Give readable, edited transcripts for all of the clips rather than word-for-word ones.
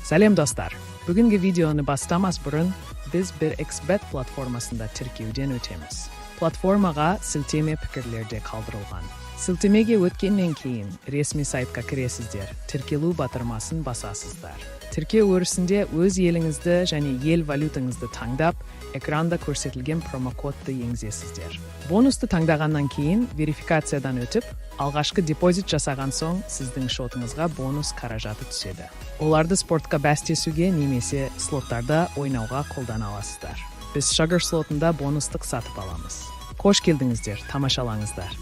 Сәлем достар. Бүгінгі видеоны бастамас бұрын біз бір эксбет платформасында тіркеуден өтеміз. Платформаға сілтеме пікірлерде қалдырылған. Сілтемеге өткеннен кейін ресми сайтқа кіресіздер, тіркелу батырмасын басасыздар. Тіркеу өрісінде өз еліңізді және ел валютаңызды таңдап, экранда көрсетілген промокодты енгізесіздер. Бонусты таңдағаннан кейін верификациядан өтіп, алғашқы депозит жасаған соң сіздің шотыңызға бонус қаражаты түседі. Оларды спортқа бәстесуге немесе слоттарда ойнауға қолдана аласыздар. Біз Sugar слотында бонустық сатып аламыз. Қош келдіңіздер, тамашалаңыздар.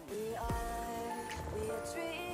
We are the dream.